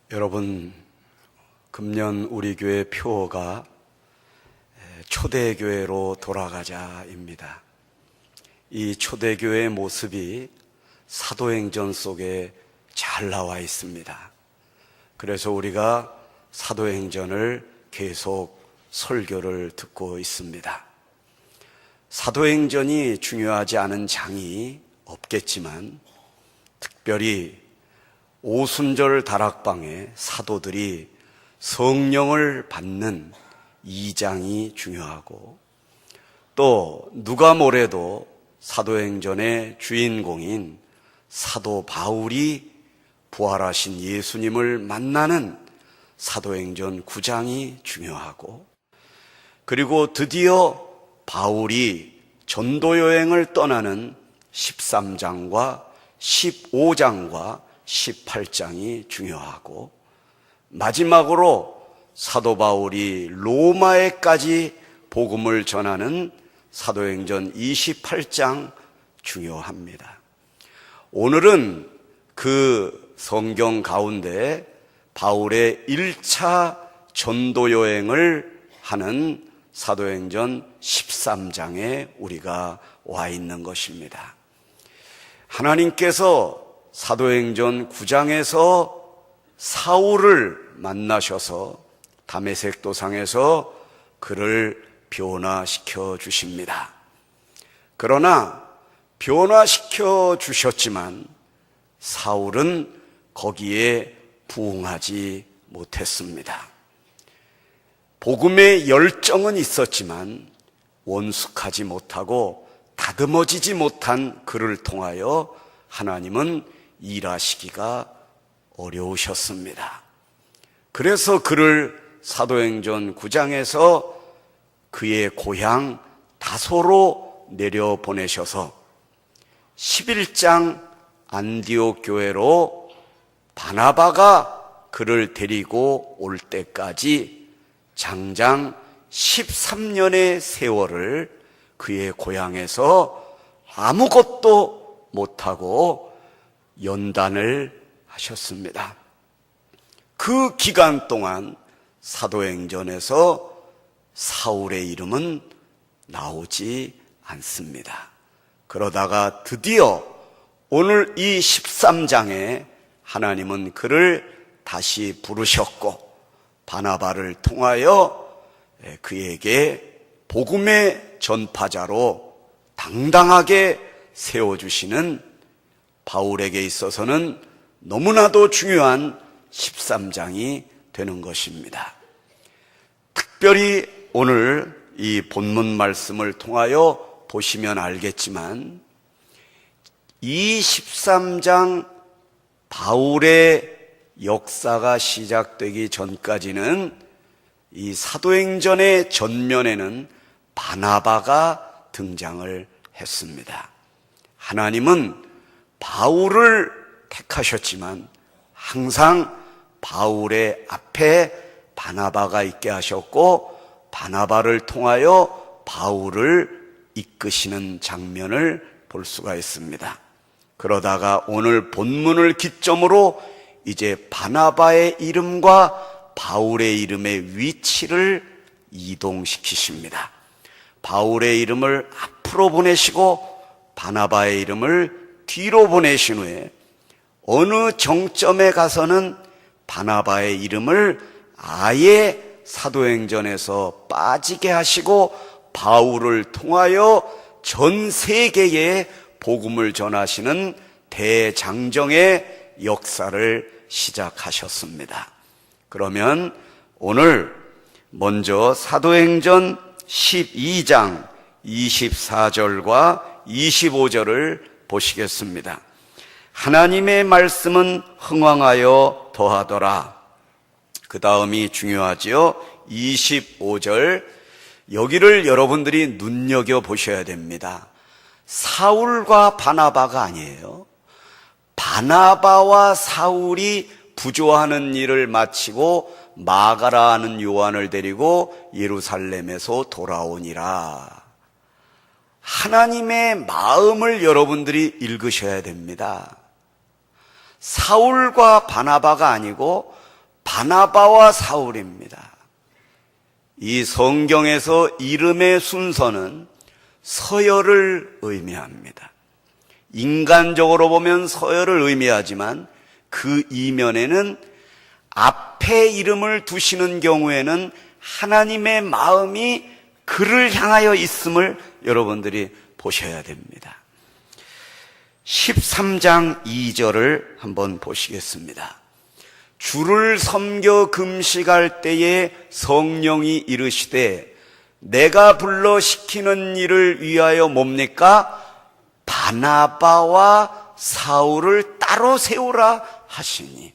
여러분, 금년 우리 교회 표어가 초대교회로 돌아가자입니다. 이 초대교회의 모습이 사도행전 속에 잘 나와 있습니다. 그래서 우리가 사도행전을 계속 설교를 듣고 있습니다. 사도행전이 중요하지 않은 장이 없겠지만 특별히 오순절 다락방에 사도들이 성령을 받는 2장이 중요하고, 또 누가 뭐래도 사도행전의 주인공인 사도 바울이 부활하신 예수님을 만나는 사도행전 9장이 중요하고, 그리고 드디어 바울이 전도 여행을 떠나는 13장과 15장과 18장이 중요하고, 마지막으로 사도 바울이 로마에까지 복음을 전하는 사도행전 28장 중요합니다. 오늘은 그 성경 가운데 바울의 1차 전도 여행을 하는 사도행전 13장에 우리가 와 있는 것입니다. 하나님께서 사도행전 9장에서 사울을 만나셔서 다메섹 도상에서 그를 변화시켜 주십니다. 그러나 변화시켜 주셨지만 사울은 거기에 부응하지 못했습니다. 복음의 열정은 있었지만 원숙하지 못하고 다듬어지지 못한 그를 통하여 하나님은 일하시기가 어려우셨습니다. 그래서 그를 사도행전 9장에서 그의 고향 다소로 내려보내셔서 11장 안디옥 교회로 바나바가 그를 데리고 올 때까지 장장 13년의 세월을 그의 고향에서 아무것도 못하고 연단을 하셨습니다. 그 기간 동안 사도행전에서 사울의 이름은 나오지 않습니다. 그러다가 드디어 오늘 이 13장에 하나님은 그를 다시 부르셨고 바나바를 통하여 그에게 복음의 전파자로 당당하게 세워주시는 바울에게 있어서는 너무나도 중요한 13장이 되는 것입니다. 특별히 오늘 이 본문 말씀을 통하여 보시면 알겠지만 이 13장 바울의 역사가 시작되기 전까지는 이 사도행전의 전면에는 바나바가 등장을 했습니다. 하나님은 바울을 택하셨지만 항상 바울의 앞에 바나바가 있게 하셨고 바나바를 통하여 바울을 이끄시는 장면을 볼 수가 있습니다. 그러다가 오늘 본문을 기점으로 이제 바나바의 이름과 바울의 이름의 위치를 이동시키십니다. 바울의 이름을 앞으로 보내시고 바나바의 이름을 뒤로 보내신 후에 어느 정점에 가서는 바나바의 이름을 아예 사도행전에서 빠지게 하시고 바울을 통하여 전 세계에 복음을 전하시는 대장정의 역사를 시작하셨습니다. 그러면 오늘 먼저 사도행전 12장 24절과 25절을 보시겠습니다. 하나님의 말씀은 흥왕하여 더하더라. 그 다음이 중요하지요. 25절, 여기를 여러분들이 눈여겨보셔야 됩니다. 사울과 바나바가 아니에요. 바나바와 사울이 부조하는 일을 마치고 마가라 하는 요한을 데리고 예루살렘에서 돌아오니라. 하나님의 마음을 여러분들이 읽으셔야 됩니다. 사울과 바나바가 아니고 바나바와 사울입니다. 이 성경에서 이름의 순서는 서열을 의미합니다. 인간적으로 보면 서열을 의미하지만 그 이면에는 앞에 이름을 두시는 경우에는 하나님의 마음이 그를 향하여 있음을 여러분들이 보셔야 됩니다. 13장 2절을 한번 보시겠습니다. 주를 섬겨 금식할 때에 성령이 이르시되 내가 불러 시키는 일을 위하여 뭡니까? 바나바와 사울을 따로 세우라 하시니.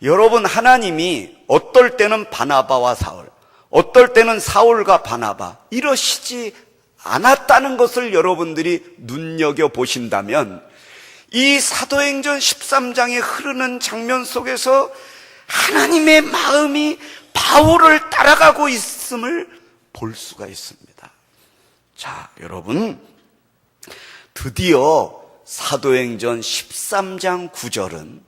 여러분, 하나님이 어떨 때는 바나바와 사울, 어떨 때는 사울과 바나바 이러시지 않았다는 것을 여러분들이 눈여겨보신다면 이 사도행전 13장에 흐르는 장면 속에서 하나님의 마음이 바울을 따라가고 있음을 볼 수가 있습니다. 자, 여러분, 드디어 사도행전 13장 9절은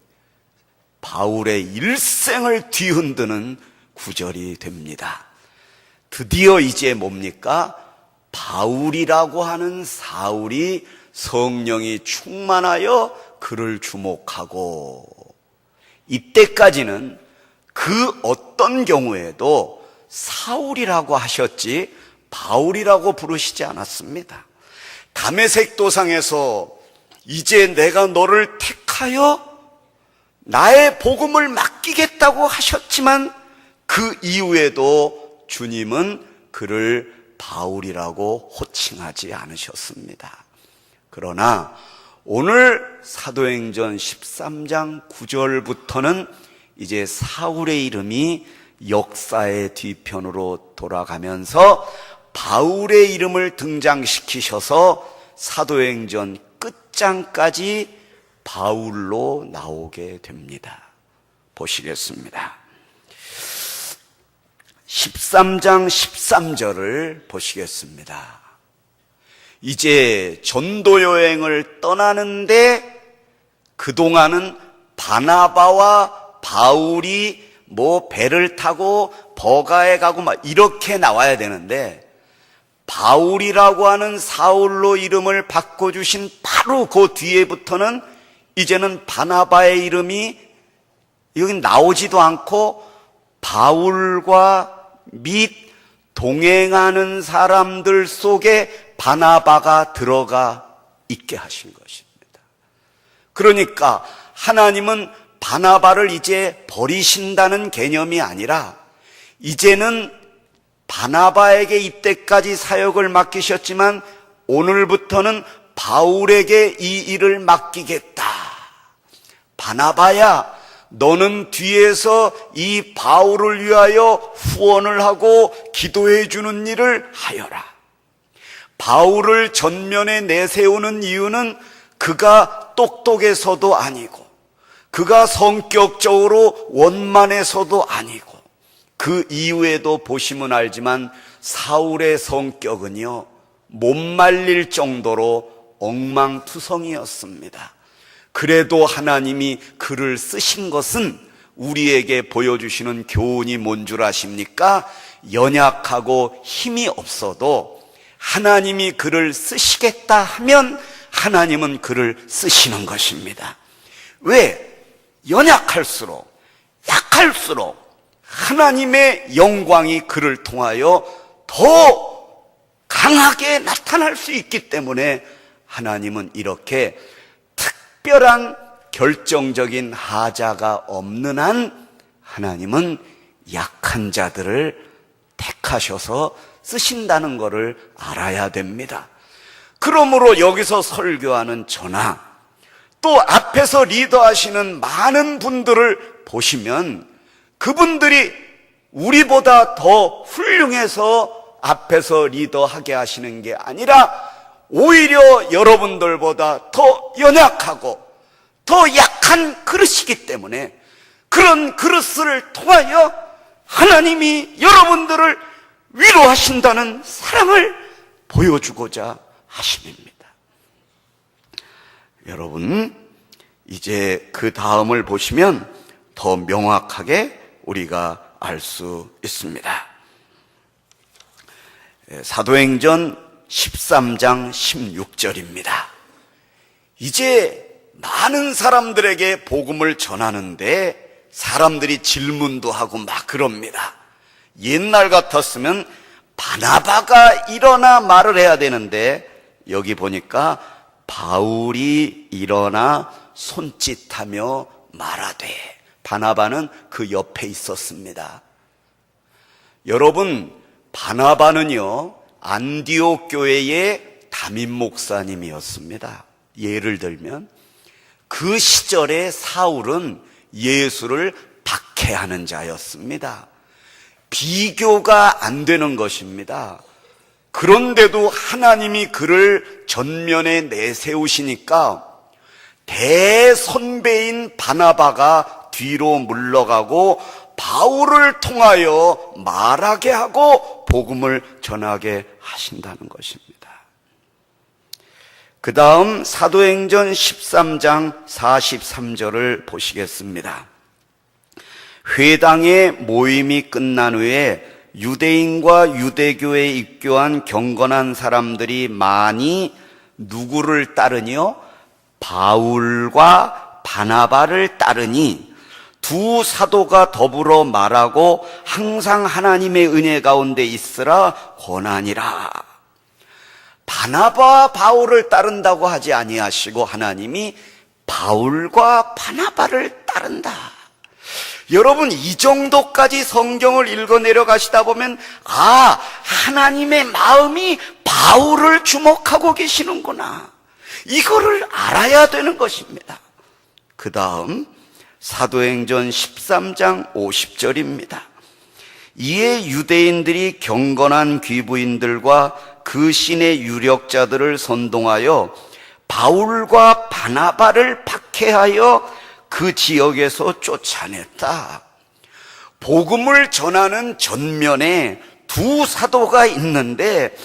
바울의 일생을 뒤흔드는 구절이 됩니다. 드디어 이제 뭡니까? 바울이라고 하는 사울이 성령이 충만하여 그를 주목하고, 이때까지는 그 어떤 경우에도 사울이라고 하셨지 바울이라고 부르시지 않았습니다. 다메섹 도상에서 이제 내가 너를 택하여 나의 복음을 맡기겠다고 하셨지만 그 이후에도 주님은 그를 바울이라고 호칭하지 않으셨습니다. 그러나 오늘 사도행전 13장 9절부터는 이제 사울의 이름이 역사의 뒤편으로 돌아가면서 바울의 이름을 등장시키셔서 사도행전 끝장까지 바울로 나오게 됩니다. 보시겠습니다. 13장 13절을 보시겠습니다. 이제 전도 여행을 떠나는데 그동안은 바나바와 바울이 배를 타고 버가에 가고 막 이렇게 나와야 되는데, 바울이라고 하는 사울로 이름을 바꿔주신 바로 그 뒤에부터는 이제는 바나바의 이름이 여기 나오지도 않고 바울과 및 동행하는 사람들 속에 바나바가 들어가 있게 하신 것입니다. 그러니까 하나님은 바나바를 이제 버리신다는 개념이 아니라 이제는 바나바에게 이때까지 사역을 맡기셨지만 오늘부터는 바울에게 이 일을 맡기겠다. 바나바야, 너는 뒤에서 이 바울을 위하여 후원을 하고 기도해 주는 일을 하여라. 바울을 전면에 내세우는 이유는 그가 똑똑해서도 아니고, 그가 성격적으로 원만해서도 아니고, 그 이후에도 보시면 알지만 사울의 성격은요, 못 말릴 정도로 엉망투성이었습니다. 그래도 하나님이 그를 쓰신 것은 우리에게 보여주시는 교훈이 뭔 줄 아십니까? 연약하고 힘이 없어도 하나님이 그를 쓰시겠다 하면 하나님은 그를 쓰시는 것입니다. 왜? 연약할수록, 약할수록 하나님의 영광이 그를 통하여 더 강하게 나타날 수 있기 때문에 하나님은 이렇게 특별한 결정적인 하자가 없는 한 하나님은 약한 자들을 택하셔서 쓰신다는 것을 알아야 됩니다. 그러므로 여기서 설교하는 저나 또 앞에서 리더하시는 많은 분들을 보시면 그분들이 우리보다 더 훌륭해서 앞에서 리더하게 하시는 게 아니라 오히려 여러분들보다 더 연약하고 더 약한 그릇이기 때문에 그런 그릇을 통하여 하나님이 여러분들을 위로하신다는 사랑을 보여주고자 하심입니다. 여러분, 이제 그 다음을 보시면 더 명확하게 우리가 알 수 있습니다. 사도행전 13장 16절입니다. 이제 많은 사람들에게 복음을 전하는데 사람들이 질문도 하고 막 그럽니다. 옛날 같았으면 바나바가 일어나 말을 해야 되는데 여기 보니까 바울이 일어나 손짓하며 말하되, 바나바는 그 옆에 있었습니다. 여러분, 바나바는요 안디옥 교회의 담임 목사님이었습니다. 예를 들면 그 시절에 사울은 예수를 박해하는 자였습니다. 비교가 안 되는 것입니다. 그런데도 하나님이 그를 전면에 내세우시니까 대선배인 바나바가 뒤로 물러가고 바울을 통하여 말하게 하고 복음을 전하게 하신다는 것입니다. 그 다음 사도행전 13장 43절을 보시겠습니다. 회당의 모임이 끝난 후에 유대인과 유대교에 입교한 경건한 사람들이 많이 누구를 따르니요? 바울과 바나바를 따르니 두 사도가 더불어 말하고 항상 하나님의 은혜 가운데 있으라 권하니라. 바나바와 바울을 따른다고 하지 아니하시고 하나님이 바울과 바나바를 따른다. 여러분, 이 정도까지 성경을 읽어 내려가시다 보면 하나님의 마음이 바울을 주목하고 계시는구나, 이거를 알아야 되는 것입니다. 그 다음 사도행전 13장 50절입니다. 이에 유대인들이 경건한 귀부인들과 그 신의 유력자들을 선동하여 바울과 바나바를 박해하여 그 지역에서 쫓아냈다. 복음을 전하는 전면에 두 사도가 있는데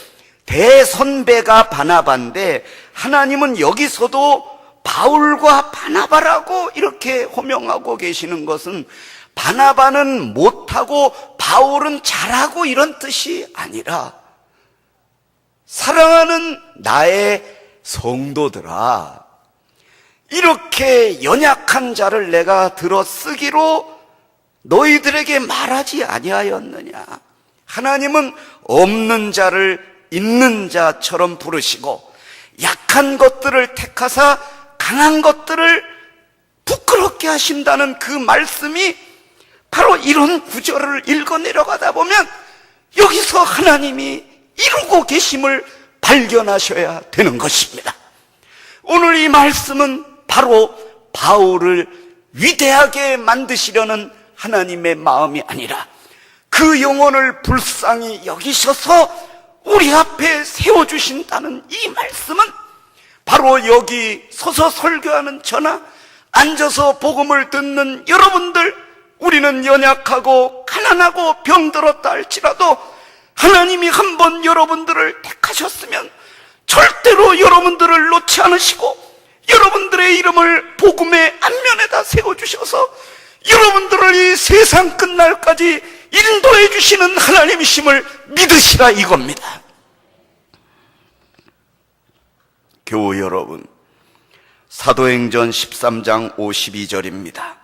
대선배가 바나바인데 하나님은 여기서도 바울과 바나바라고 이렇게 호명하고 계시는 것은 바나바는 못하고 바울은 잘하고 이런 뜻이 아니라, 사랑하는 나의 성도들아, 이렇게 연약한 자를 내가 들어 쓰기로 너희들에게 말하지 아니하였느냐. 하나님은 없는 자를 있는 자처럼 부르시고 약한 것들을 택하사 강한 것들을 부끄럽게 하신다는 그 말씀이 바로 이런 구절을 읽어 내려가다 보면 여기서 하나님이 이루고 계심을 발견하셔야 되는 것입니다. 오늘 이 말씀은 바로 바울을 위대하게 만드시려는 하나님의 마음이 아니라 그 영혼을 불쌍히 여기셔서 우리 앞에 세워주신다는 이 말씀은 바로 여기 서서 설교하는 저나 앉아서 복음을 듣는 여러분들, 우리는 연약하고 가난하고 병들었다 할지라도 하나님이 한번 여러분들을 택하셨으면 절대로 여러분들을 놓지 않으시고 여러분들의 이름을 복음의 앞면에다 세워주셔서 여러분들을 이 세상 끝날까지 인도해 주시는 하나님이심을 믿으시라 이겁니다. 교우 여러분, 사도행전 13장 52절입니다.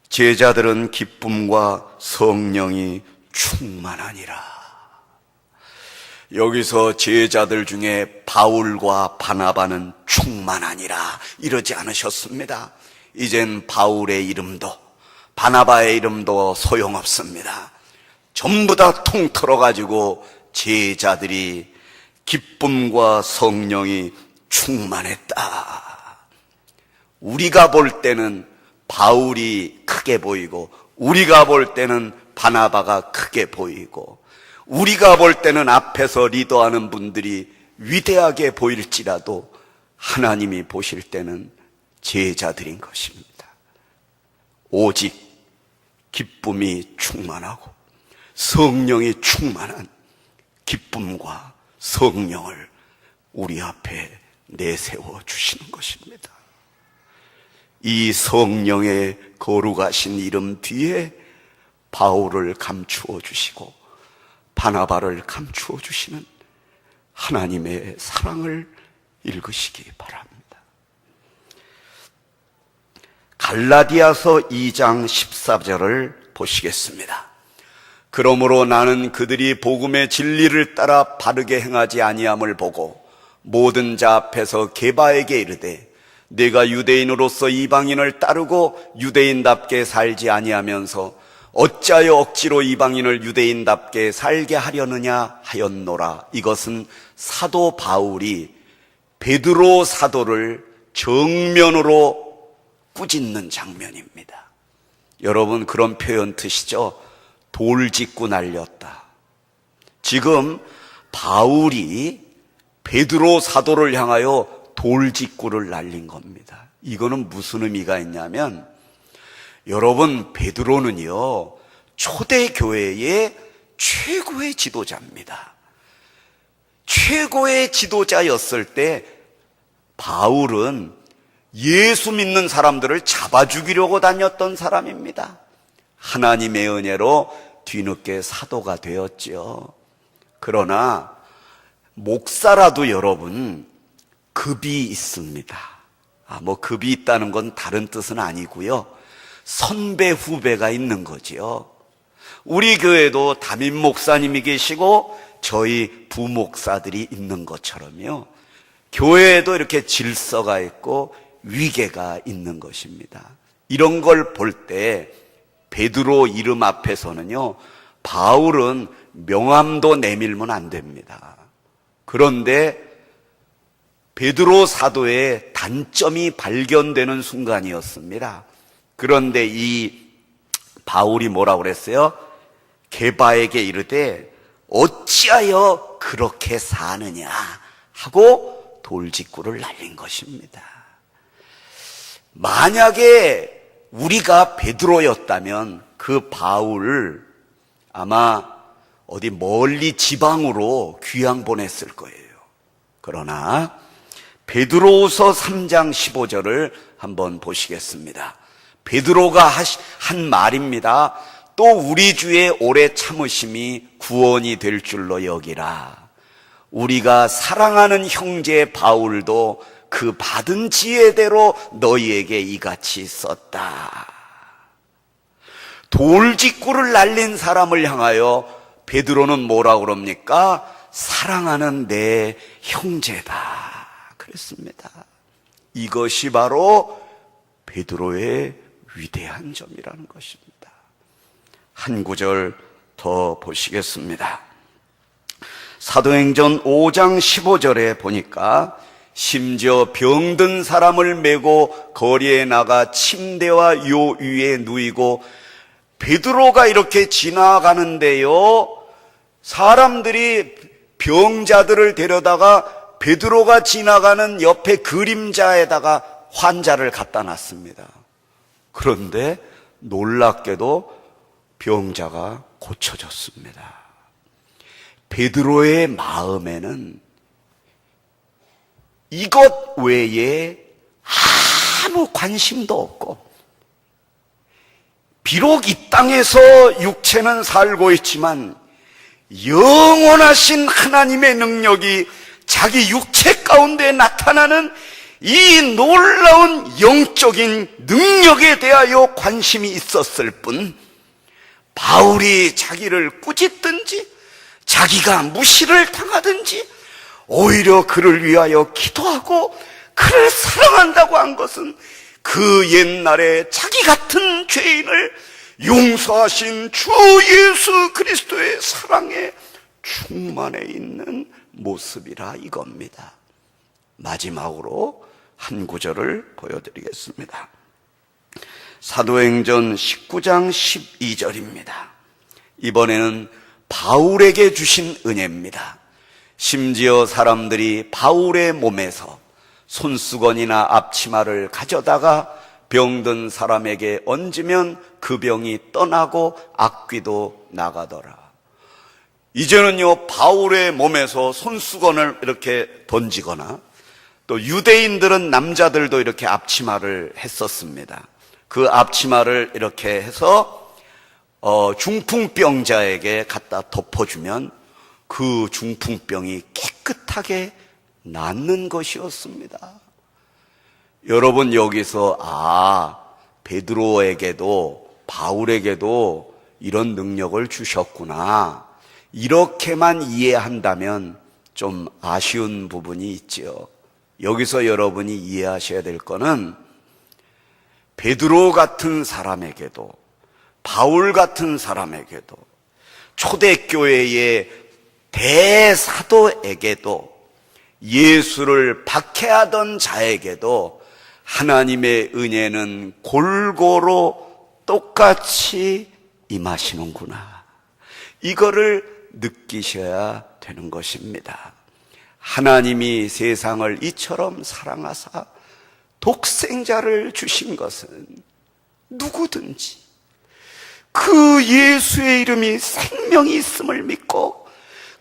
제자들은 기쁨과 성령이 충만하니라. 여기서 제자들 중에 바울과 바나바는 충만하니라 이러지 않으셨습니다. 이젠 바울의 이름도 바나바의 이름도 소용없습니다. 전부 다 통틀어 가지고 제자들이 기쁨과 성령이 충만했다. 우리가 볼 때는 바울이 크게 보이고 우리가 볼 때는 바나바가 크게 보이고 우리가 볼 때는 앞에서 리더하는 분들이 위대하게 보일지라도 하나님이 보실 때는 제자들인 것입니다. 오직 기쁨이 충만하고 성령이 충만한 기쁨과 성령을 우리 앞에 내세워 주시는 것입니다. 이 성령의 거룩하신 이름 뒤에 바울을 감추어 주시고 바나바를 감추어 주시는 하나님의 사랑을 읽으시기 바랍니다. 갈라디아서 2장 14절을 보시겠습니다. 그러므로 나는 그들이 복음의 진리를 따라 바르게 행하지 아니함을 보고 모든 자 앞에서 게바에게 이르되 네가 유대인으로서 이방인을 따르고 유대인답게 살지 아니하면서 어찌하여 억지로 이방인을 유대인답게 살게 하려느냐 하였노라. 이것은 사도 바울이 베드로 사도를 정면으로 꾸짖는 장면입니다. 여러분 그런 표현 드시죠? 돌직구 날렸다. 지금 바울이 베드로 사도를 향하여 돌직구를 날린 겁니다. 이거는 무슨 의미가 있냐면, 여러분 베드로는요 초대교회의 최고의 지도자입니다. 최고의 지도자였을 때 바울은 예수 믿는 사람들을 잡아 죽이려고 다녔던 사람입니다. 하나님의 은혜로 뒤늦게 사도가 되었지요. 그러나 목사라도 여러분 급이 있습니다. 급이 있다는 건 다른 뜻은 아니고요, 선배 후배가 있는 거지요. 우리 교회도 담임 목사님이 계시고 저희 부목사들이 있는 것처럼요, 교회에도 이렇게 질서가 있고 위계가 있는 것입니다. 이런 걸 볼 때 베드로 이름 앞에서는요 바울은 명함도 내밀면 안 됩니다. 그런데 베드로 사도의 단점이 발견되는 순간이었습니다. 그런데 이 바울이 뭐라고 그랬어요? 게바에게 이르되 어찌하여 그렇게 사느냐 하고 돌직구를 날린 것입니다. 만약에 우리가 베드로였다면 그 바울을 아마 어디 멀리 지방으로 귀양 보냈을 거예요. 그러나 베드로후서 3장 15절을 한번 보시겠습니다. 베드로가 한 말입니다. 또 우리 주의 오래 참으심이 구원이 될 줄로 여기라. 우리가 사랑하는 형제 바울도 그 받은 지혜대로 너희에게 이같이 썼다. 돌직구를 날린 사람을 향하여 베드로는 뭐라고 그럽니까? 사랑하는 내 형제다 그랬습니다. 이것이 바로 베드로의 위대한 점이라는 것입니다. 한 구절 더 보시겠습니다. 사도행전 5장 15절에 보니까 심지어 병든 사람을 메고 거리에 나가 침대와 요 위에 누이고, 베드로가 이렇게 지나가는데요 사람들이 병자들을 데려다가 베드로가 지나가는 옆에 그림자에다가 환자를 갖다 놨습니다. 그런데 놀랍게도 병자가 고쳐졌습니다. 베드로의 마음에는 이것 외에 아무 관심도 없고, 비록 이 땅에서 육체는 살고 있지만 영원하신 하나님의 능력이 자기 육체 가운데 나타나는 이 놀라운 영적인 능력에 대하여 관심이 있었을 뿐, 바울이 자기를 꾸짖든지 자기가 무시를 당하든지 오히려 그를 위하여 기도하고 그를 사랑한다고 한 것은 그 옛날에 자기 같은 죄인을 용서하신 주 예수 그리스도의 사랑에 충만해 있는 모습이라 이겁니다. 마지막으로 한 구절을 보여드리겠습니다. 사도행전 19장 12절입니다. 이번에는 바울에게 주신 은혜입니다. 심지어 사람들이 바울의 몸에서 손수건이나 앞치마를 가져다가 병든 사람에게 얹으면 그 병이 떠나고 악귀도 나가더라. 이제는요 바울의 몸에서 손수건을 이렇게 던지거나 또 유대인들은 남자들도 이렇게 앞치마를 했었습니다. 그 앞치마를 이렇게 해서 중풍병자에게 갖다 덮어주면 그 중풍병이 깨끗하게 낫는 것이었습니다. 여러분, 여기서 베드로에게도 바울에게도 이런 능력을 주셨구나, 이렇게만 이해한다면 좀 아쉬운 부분이 있지요. 여기서 여러분이 이해하셔야 될 거는 베드로 같은 사람에게도 바울 같은 사람에게도 초대교회의 대사도에게도 예수를 박해하던 자에게도 하나님의 은혜는 골고루 똑같이 임하시는구나, 이거를 느끼셔야 되는 것입니다. 하나님이 세상을 이처럼 사랑하사 독생자를 주신 것은 누구든지 그 예수의 이름이 생명이 있음을 믿고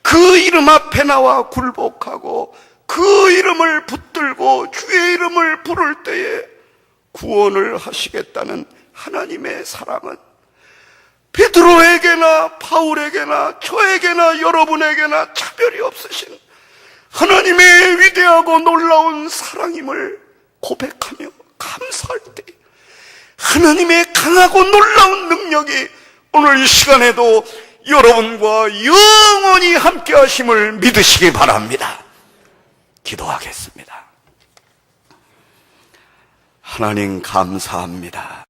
그 이름 앞에 나와 굴복하고 그 이름을 붙들고 주의 이름을 부를 때에 구원을 하시겠다는 하나님의 사랑은 베드로에게나 바울에게나 저에게나 여러분에게나 차별이 없으신 하나님의 위대하고 놀라운 사랑임을 고백하며 감사할 때 하나님의 강하고 놀라운 능력이 오늘 이 시간에도 여러분과 영원히 함께 하심을 믿으시기 바랍니다. 기도하겠습니다. 하나님, 감사합니다.